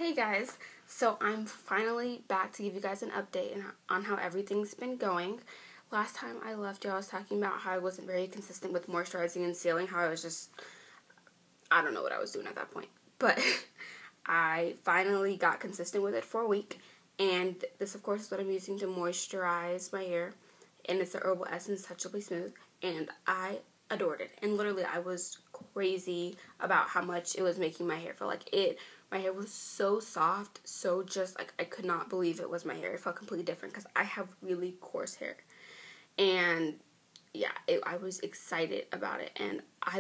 Hey guys, so I'm finally back to give you guys an update on how everything's been going. Last time I left you, I was talking about how I wasn't very consistent with moisturizing and sealing, how I was just, I don't know what I was doing at that point. But I finally got consistent with it for a week, and this of course is what I'm using to moisturize my hair, and it's the Herbal Essence Touchably Smooth, and I adored it. And literally I was crazy about how much it was making my hair feel. My hair was so soft, so just like I could not believe it was my hair. It felt completely different because I have really coarse hair. And yeah, I was excited about it, and I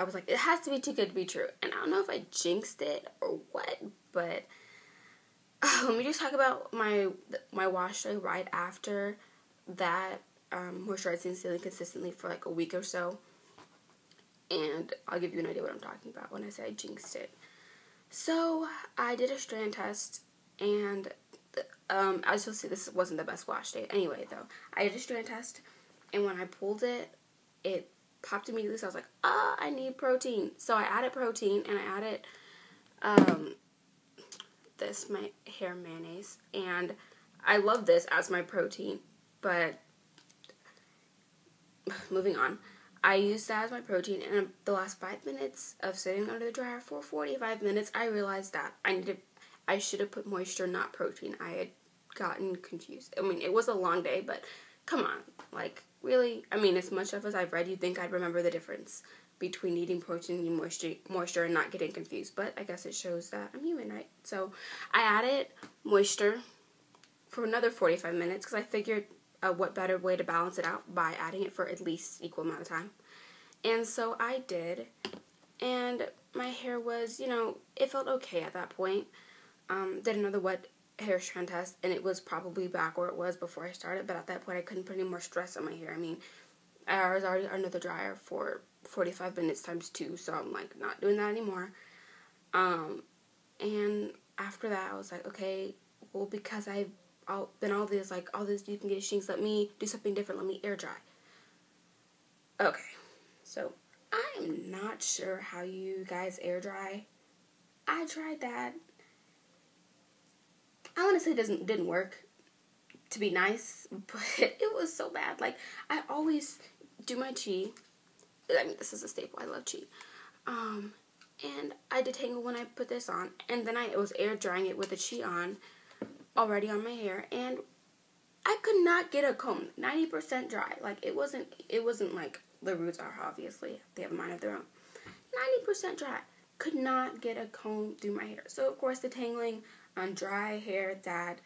was like, it has to be too good to be true. And I don't know if I jinxed it or what, but let me just talk about my wash day right after that, moisturizing and sealing consistently for like a week or so, and I'll give you an idea what I'm talking about when I say I jinxed it. So I did a strand test, and as you'll see, this wasn't the best wash day. Anyway, though, I did a strand test, and when I pulled it, it popped immediately. So I was like, I need protein. So I added protein, and I added my hair mayonnaise, and I love this as my protein. But moving on. I used that as my protein, and in the last 5 minutes of sitting under the dryer for 45 minutes, I realized that I should have put moisture, not protein. I had gotten confused. I mean, it was a long day, but come on. Like, really? I mean, as much as I've read, you'd think I'd remember the difference between needing protein and moisture and not getting confused. But I guess it shows that I'm human, right? So I added moisture for another 45 minutes because I figured what better way to balance it out by adding it for at least equal amount of time. And so I did, and my hair was, it felt okay at that point. Did another wet hair strand test, and it was probably back where it was before I started, but at that point I couldn't put any more stress on my hair. I mean, I was already under the dryer for 45 minutes times 2, so I'm like, not doing that anymore. And after that I was like, okay, well, because I've been all these deep and conditionings, let me do something different, let me air dry. Okay, so I'm not sure how you guys air dry. I tried that. I want to say it didn't work, to be nice, but it was so bad. Like, I always do my chi. I mean, this is a staple. I love chi. And I detangle when I put this on, and then I was air drying it with the chi on, already on my hair, and I could not get a comb 90% dry. Like, it wasn't like the roots are, obviously. They have a mind of their own. 90% dry. Could not get a comb through my hair. So, of course, detangling on dry hair that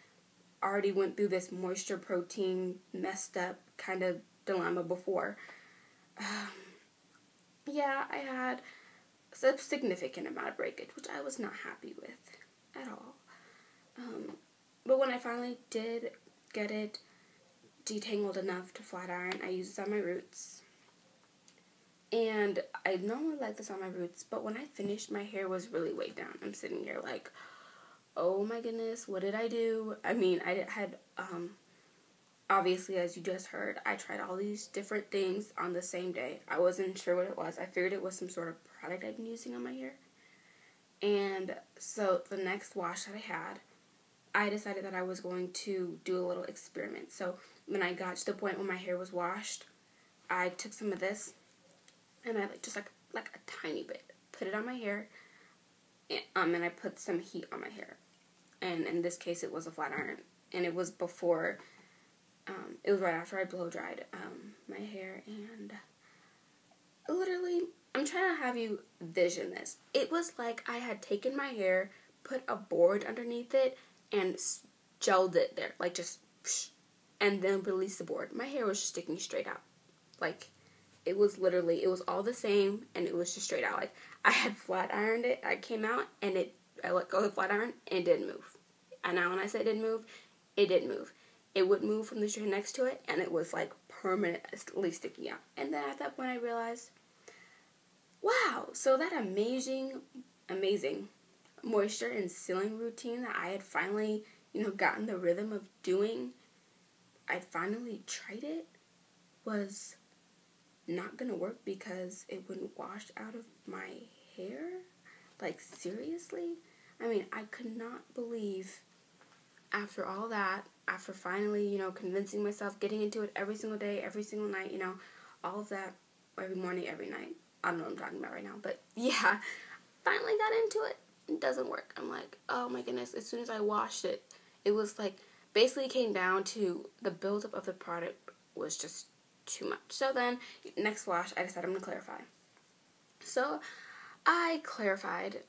already went through this moisture protein messed up kind of dilemma before. Yeah, I had a significant amount of breakage, which I was not happy with at all. But when I finally did get it detangled enough to flat iron, I used this on my roots. And I normally like this on my roots, but when I finished, my hair was really weighed down. I'm sitting here like, oh my goodness, what did I do? I mean, I had, obviously, as you just heard, I tried all these different things on the same day. I wasn't sure what it was. I figured it was some sort of product I'd been using on my hair. And so the next wash that I had, I decided that I was going to do a little experiment. So when I got to the point where my hair was washed, I took some of this, and I just like a tiny bit, put it on my hair, and I put some heat on my hair. And in this case, it was a flat iron, and it was before, it was right after I blow dried my hair, and literally, I'm trying to have you vision this. It was like I had taken my hair, put a board underneath it, and gelled it there, like just, and then released the board. My hair was just sticking straight out. Like, it was all the same, and it was just straight out. Like, I had flat ironed it, I came out, and I let go of the flat iron, and it didn't move. And now when I say it didn't move, it didn't move. It would move from the strand next to it, and it was like permanently sticking out. And then at that point I realized, wow, so that amazing moisture and sealing routine that I had finally, gotten the rhythm of doing, I finally tried it, was not gonna work because it wouldn't wash out of my hair. Like, seriously? I mean, I could not believe after all that, after finally, convincing myself, getting into it every single day, every single night, all of that, every morning, every night. I don't know what I'm talking about right now, but yeah, finally got into it. It doesn't work. I'm like, oh my goodness, as soon as I washed it, it was like, basically came down to the buildup of the product was just too much. So then, next wash, I decided I'm going to clarify. So, I clarified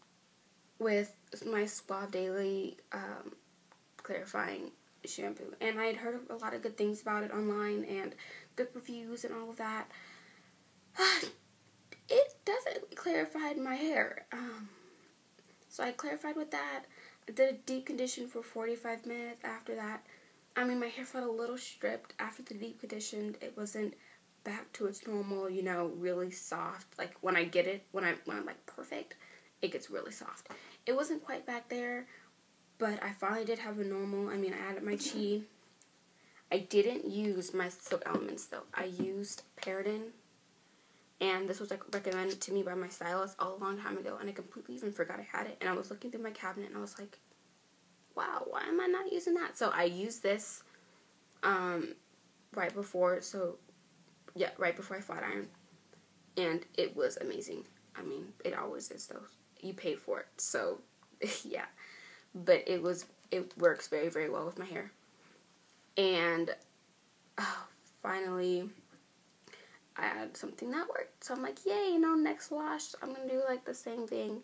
with my Suave Daily clarifying shampoo. And I had heard a lot of good things about it online and good reviews and all of that. It definitely clarified my hair. So I clarified with that. I did a deep condition for 45 minutes after that. I mean, my hair felt a little stripped after the deep condition. It wasn't back to its normal, really soft. Like, when I get it, when I'm like, perfect, it gets really soft. It wasn't quite back there, but I finally did have a normal. I mean, I added my Chi. I didn't use my Silk Elements, though. I used Paradin. And this was recommended to me by my stylist a long time ago, and I completely even forgot I had it. And I was looking through my cabinet, and I was like, wow, why am I not using that? So I used this right before I flat ironed, and it was amazing. I mean, it always is, though. You paid for it, so yeah. But it works very, very well with my hair. And finally, I had something that worked. So I'm like, yay, next wash, I'm going to do the same thing.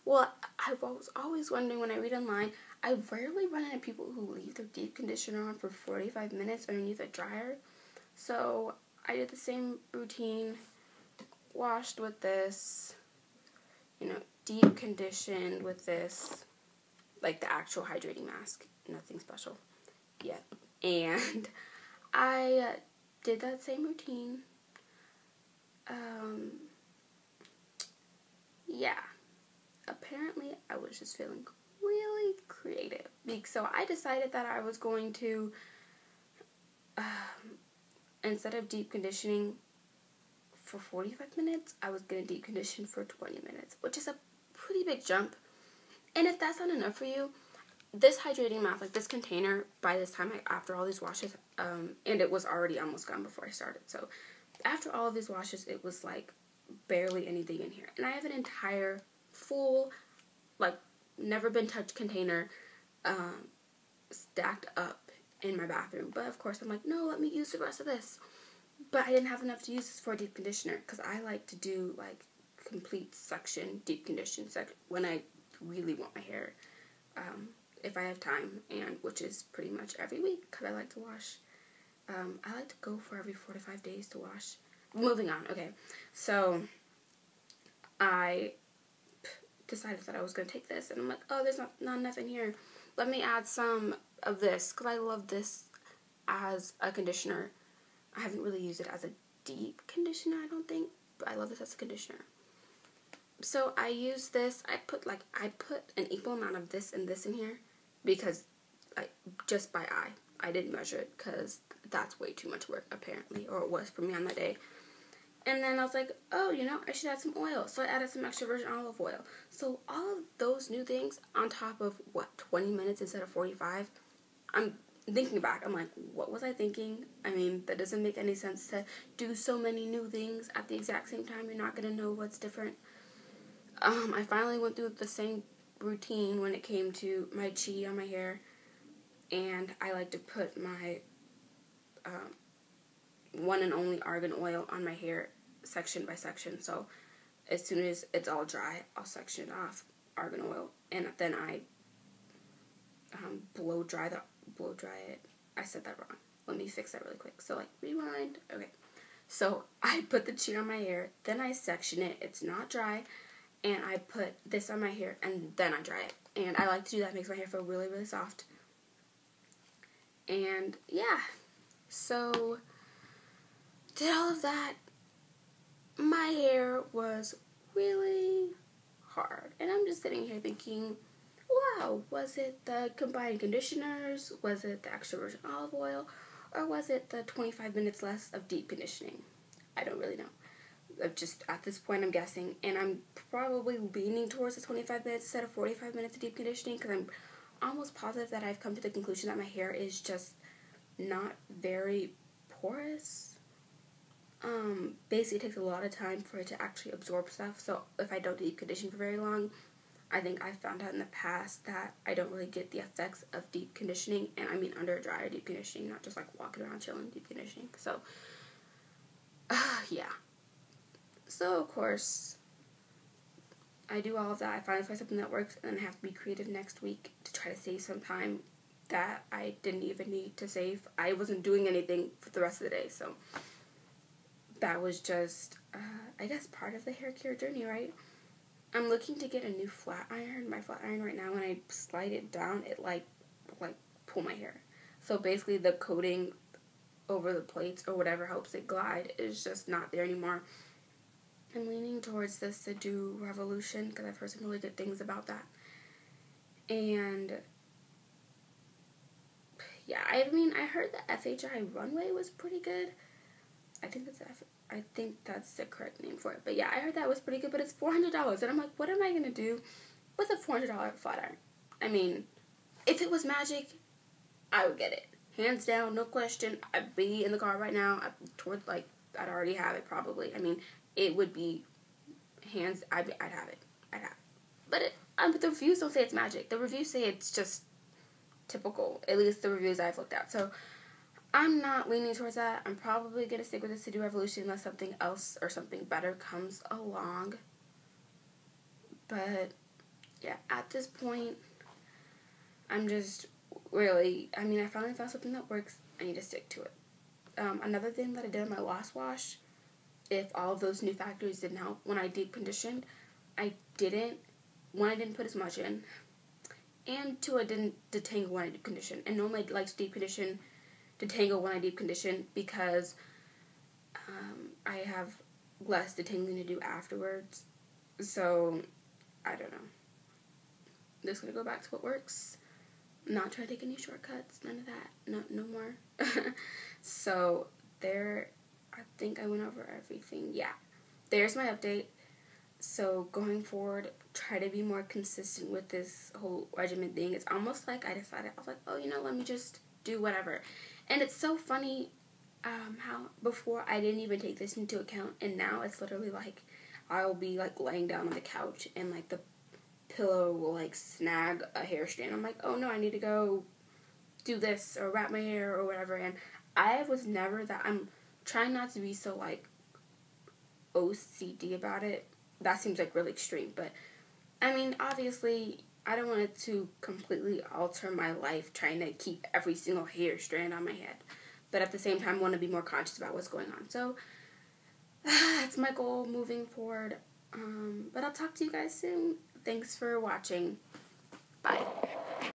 Well, I was always wondering when I read online, I rarely run into people who leave their deep conditioner on for 45 minutes underneath a dryer. So I did the same routine, washed with this, deep conditioned with this, like the actual hydrating mask. Nothing special yet. And I did that same routine. Yeah. Apparently, I was just feeling really creative. So I decided that I was going to, instead of deep conditioning for 45 minutes, I was going to deep condition for 20 minutes, which is a pretty big jump. And if that's not enough for you, this hydrating mask, this container, by this time, after all these washes, and it was already almost gone before I started. So after all of these washes, it was barely anything in here. And I have an entire full, never been touched container stacked up in my bathroom. But of course, I'm like, no, let me use the rest of this. But I didn't have enough to use this for a deep conditioner, because I like to do complete suction deep condition when I really want my hair, if I have time, and which is pretty much every week, because I like to wash. I like to go for every 4 to 5 days to wash. Moving on, okay. So I decided that I was going to take this, and I'm like, oh, there's not enough in here. Let me add some of this, because I love this as a conditioner. I haven't really used it as a deep conditioner, I don't think, but I love this as a conditioner. So I use this. I put an equal amount of this and this in here, because just by eye. I didn't measure it, because that's way too much work, apparently, or it was for me on that day. And then I was like, oh, I should add some oil. So I added some extra virgin olive oil. So all of those new things on top of, 20 minutes instead of 45? I'm thinking back. I'm like, what was I thinking? I mean, that doesn't make any sense to do so many new things at the exact same time. You're not going to know what's different. I finally went through the same routine when it came to my Chi on my hair. And I like to put my one and only argan oil on my hair section by section. So as soon as it's all dry, I'll section it off, argan oil, and then I blow dry it. I said that wrong. Let me fix that really quick. So rewind. Okay. So I put the Chi on my hair, then I section it. It's not dry, and I put this on my hair, and then I dry it. And I like to do that. It makes my hair feel really, really soft. And yeah, so did all of that. My hair was really hard, and I'm just sitting here thinking, wow, was it the combined conditioners, was it the extra virgin olive oil, or was it the 25 minutes less of deep conditioning? I don't really know. Just at this point, I'm guessing, and I'm probably leaning towards the 25 minutes instead of 45 minutes of deep conditioning, because I'm almost positive that I've come to the conclusion that my hair is just not very porous. Basically, it takes a lot of time for it to actually absorb stuff, so if I don't deep condition for very long, I think I found out in the past that I don't really get the effects of deep conditioning, and I mean under dryer deep conditioning, not just like walking around chilling deep conditioning. So, yeah. So, of course, I do all of that. I finally find something that works, and then I have to be creative next week to try to save some time that I didn't even need to save. I wasn't doing anything for the rest of the day, so that was just, I guess, part of the hair care journey, right? I'm looking to get a new flat iron. My flat iron right now, when I slide it down, it like pull my hair. So basically, the coating over the plates or whatever helps it glide is just not there anymore. I'm leaning towards the Sidhu Revolution because I've heard some really good things about that. And yeah, I heard the FHI Runway was pretty good. I think that's the correct name for it. But yeah, I heard that was pretty good, but it's $400. And I'm like, what am I going to do with a $400 flat iron? I mean, if it was magic, I would get it. Hands down, no question. I'd be in the car right now. I'd already have it probably. I mean, it would be I'd have it. But the reviews don't say it's magic. The reviews say it's just typical. At least the reviews I've looked at. So I'm not leaning towards that. I'm probably going to stick with the Sidhu Revolution unless something else or something better comes along. But, yeah, at this point, I'm just really, I finally found something that works. I need to stick to it. Another thing that I did in my last wash, if all of those new factors didn't help, when I deep conditioned, I didn't put as much in, and two, I didn't detangle when I deep condition. And normally I like to deep condition, detangle when I deep condition because I have less detangling to do afterwards. So, I don't know. I'm just going to go back to what works. Not trying to take any shortcuts. None of that. No more. So, there, I think I went over everything. Yeah. There's my update. So, going forward, try to be more consistent with this whole regimen thing. It's almost like I decided, I was like, oh, let me just do whatever. And it's so funny how before I didn't even take this into account, and now it's literally like I'll be like laying down on the couch and like the pillow will like snag a hair strand. I'm like, oh no, I need to go do this or wrap my hair or whatever. And I was never that. I'm trying not to be so like OCD about it. That seems like really extreme, but obviously I don't want it to completely alter my life trying to keep every single hair strand on my head. But at the same time, I want to be more conscious about what's going on. So, that's my goal moving forward. But I'll talk to you guys soon. Thanks for watching. Bye.